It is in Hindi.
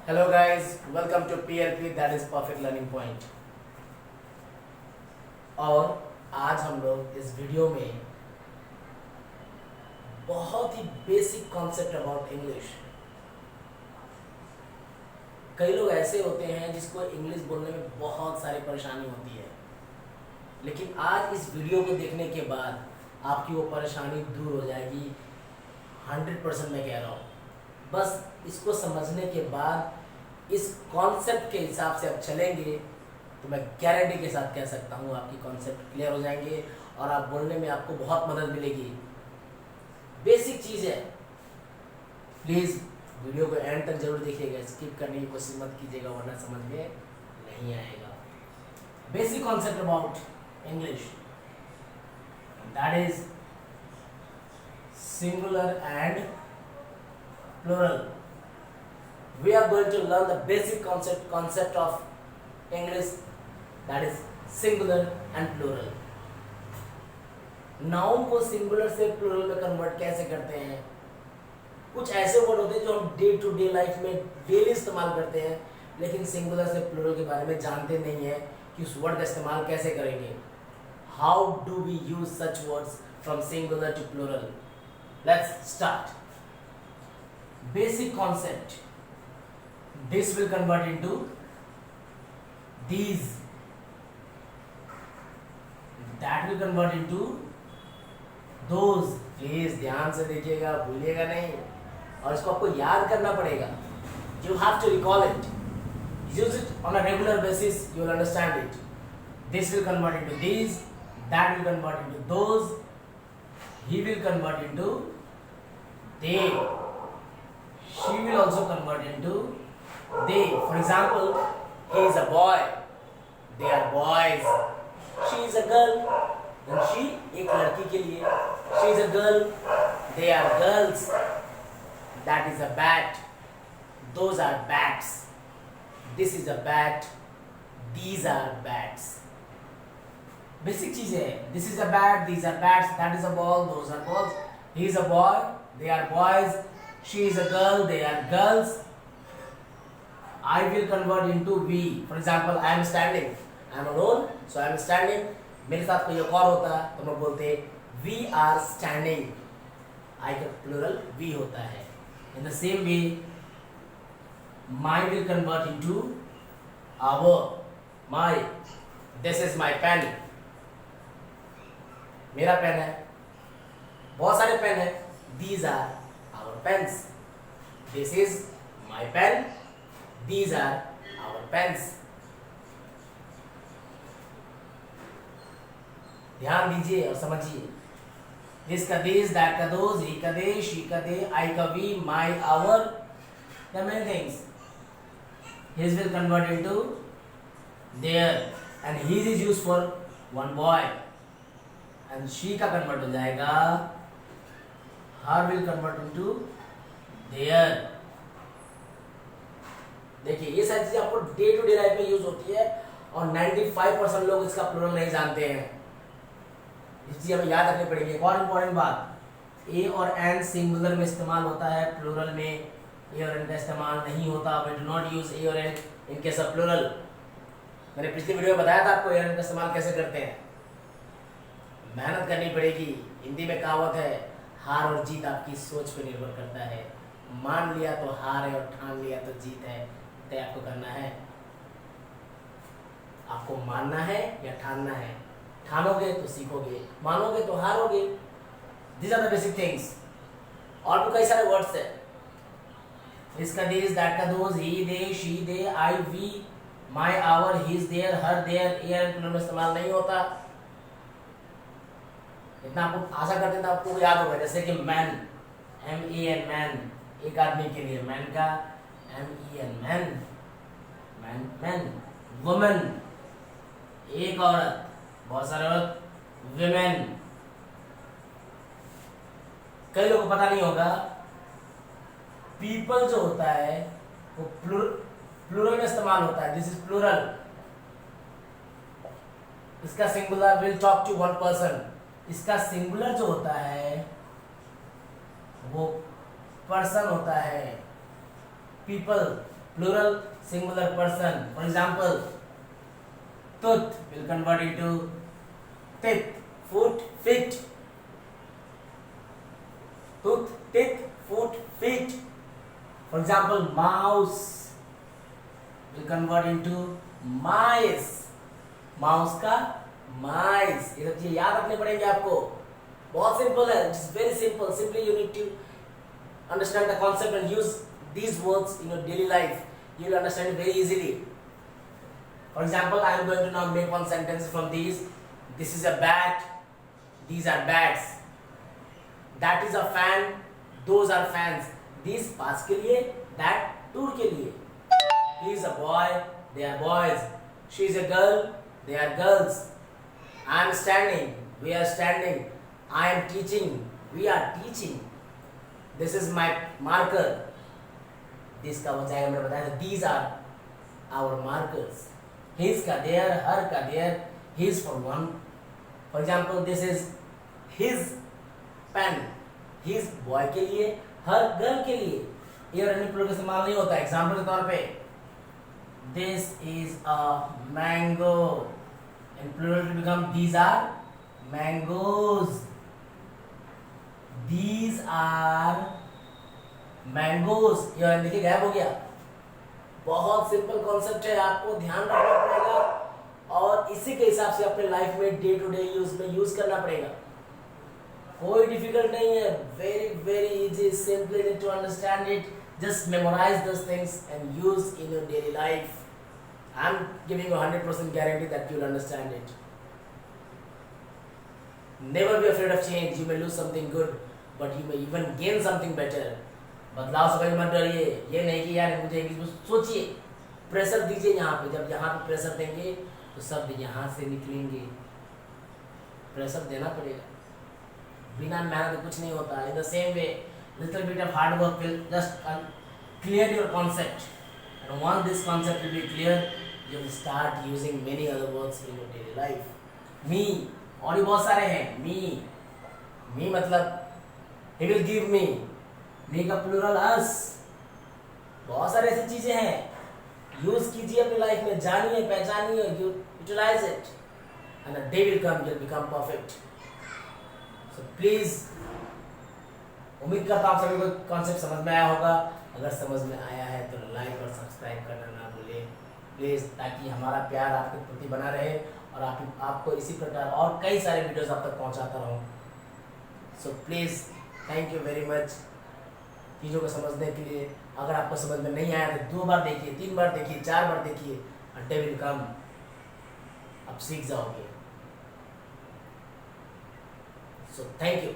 Hello guys, welcome to PLP, that is perfect learning point. और आज हम लोग इस वीडियो में बहुत ही बेसिक कॉन्सेप्ट अबाउट इंग्लिश। कई लोग ऐसे होते हैं जिसको इंग्लिश बोलने में बहुत सारी परेशानी होती है, लेकिन आज इस वीडियो को देखने के बाद आपकी वो परेशानी दूर हो जाएगी। 100% मैं कह रहा हूँ। बस इसको समझने के बाद, इस कॉन्सेप्ट के हिसाब से आप चलेंगे तो मैं गारंटी के साथ कह सकता हूँ आपकी कॉन्सेप्ट क्लियर हो जाएंगे और आप बोलने में आपको बहुत मदद मिलेगी। बेसिक चीज़ है, प्लीज़ वीडियो को एंड तक जरूर देखिएगा, स्किप करने की कोशिश मत कीजिएगा वरना समझ में नहीं आएगा। Basic concept about English, that is singular and plural. We are going to learn the basic concept of English, that is singular and plural. Noun को सिंगुलर से प्लूरल में कन्वर्ट कैसे करते हैं? कुछ ऐसे वर्ड होते हैं जो हम डे टू डे लाइफ में डेली इस्तेमाल करते हैं, लेकिन सिंगुलर से प्लूरल के बारे में जानते नहीं है कि उस वर्ड का इस्तेमाल कैसे करेंगे। How do we use such words from singular to plural? Let's start. Basic concept, this will convert into these, that will convert into those. Please ध्यान से देखिएगा, भूलिएगा नहीं, और इसको आपको याद करना पड़ेगा। You have to recall it, use it on a regular basis, you will understand it. This will convert into these, that will convert into those, he will convert into they, she will also convert into they. For example, he is a boy, they are boys. She is a girl, and she एक लड़की के लिए, she is a girl, they are girls. That is a bat, those are bats. This is a bat, these are bats. Basic चीज़ है। This is a bat, these are bats, that is a ball, those are balls. He is a boy, they are boys. She is a girl, they are girls. I will convert into we. For example, I am standing. I am alone, so I am standing. मेरे साथ कोई और होता तो मैं बोलते we are standing. I का plural we होता है. In the same way, my will convert into our. My. This is my pen. मेरा पेन है. बहुत सारे पेन है. These are our pens. This is my pen. These are our pens. ध्यान दीजिए और समझिए। This का this, that का those, he का they, she का they, I का we, my, our. There are many things. His will convert into their, and his is used for one boy, and she का convert हो जाएगा, her will convert into their. देखिए, ये सारी चीजें आपको डे टू डे लाइफ में यूज होती है और 95% लोग इसका प्लूरल नहीं जानते हैं। इस चीज हमें याद रखनी पड़ेगी। एक और इम्पोर्टेंट बात, ए और एन सिंगुलर में इस्तेमाल होता है, प्लूरल में ए और एन का इस्तेमाल नहीं होता। We do not use a और an in case of plural. मैंने पिछली वीडियो में बताया था आपको ए और एन का इस्तेमाल कैसे करते हैं। मेहनत करनी पड़ेगी। हिंदी में कहावत है, हार और जीत आपकी सोच पर निर्भर करता है। मान लिया तो हार है और ठान लिया तो जीत है। तय आपको करना है, आपको मानना है या ठानना है। ठानोगे तो सीखोगे, मानोगे तो हारोगे। These are the basic things. और भी कई सारे वर्ड्स है। इसका दिस, दैट का those, he, they, she, they, I, we, my, our, his, their, her, their, air में इस्तेमाल नहीं होता। इतना आपको आशा करते हैं तो आपको याद होगा। जैसे कि मैन, M-E-N, मैन, एक आदमी के लिए मैन का M-E-N, man, man, man. Women, एक औरत, बहुत सारे औरत, विमेन। कई लोगों को पता नहीं होगा, पीपल जो होता है वो प्लूरल में इस्तेमाल होता है। This is plural. इसका singular, will talk to one person. इसका सिंगुलर जो होता है वो पर्सन होता है, people. Plural, singular person. For example, tooth will convert into teeth. Foot, feet. Tooth, teeth, foot, feet. For example, mouse will convert into mice. Mouse का माइस. ये सब चीजें याद रखने पड़ेंगे आपको. बहुत सिंपल है. It's very simple. Simply you need to understand the concept and use these words in your daily life. You will understand it very easily. For example, I am going to now make one sentence from these. This is a bat. These are bats. That is a fan. Those are fans. These pass के लिए, that tour के लिए. He is a boy. They are boys. She is a girl. They are girls. I am standing. We are standing. I am teaching. We are teaching. This is my marker. This का हो जाएगा. मैंने बताया था. These are our markers. His का their, her का their, his for one. For example, this is his pen. His boy के लिए, her girl के लिए. ये रनिंग प्लूरल का इस्तेमाल नहीं होता. एग्जाम्पल के तौर पे, this is a mango. In plural to become these are mangoes. These are mangoes. ये देखिए गायब हो गया. बहुत सिंपल कॉन्सेप्ट है. आपको ध्यान रखना पड़ेगा और इसी के हिसाब से अपने लाइफ में डे टू डे यूज में यूज करना पड़ेगा. कोई डिफिकल्ट नहीं है. Very very easy. Simply need to understand it. Just memorise those things and use in your daily life. I am giving you 100% guarantee that you will understand it. Never be afraid of change. You may lose something good, but you may even gain something better. बदलाव से कभी मत डरिए. ये नहीं कि यार मुझे इंग्लिश में सोचिए. प्रेशर दीजिए यहाँ पे. जब यहाँ पे प्रेशर देंगे तो शब्द यहाँ से निकलेंगे. प्रेशर देना पड़ेगा. बिना मेहनत कुछ नहीं होता. In the same way, little bit of hard work will just clear your concept. And once this concept will be clear, you will start using many other words in your daily life. Me. और भी बहुत सारे हैं. मी मतलब he will give me. मी का प्लूरल us. बहुत सारे ऐसी चीजें हैं. यूज कीजिए अपनी लाइफ में. जानिए, पहचानिए. Utilize it and a day will come, you'll become perfect. So please, उम्मीद करता हूँ आप सभी को कॉन्सेप्ट समझ में आया होगा. अगर समझ में आया है तो लाइक और सब्सक्राइब करना ना भूलें प्लीज़, ताकि हमारा प्यार आपके प्रति बना रहे और आपको इसी प्रकार और कई सारे वीडियोस आप तक पहुंचाता रहूं. So please, thank you very much चीज़ों को समझने के लिए. अगर आपको समझ में नहीं आया तो 2 बार देखिए, 3 बार देखिए, 4 बार देखिए. अ डे विल कम, आप सीख जाओगे. So thank you.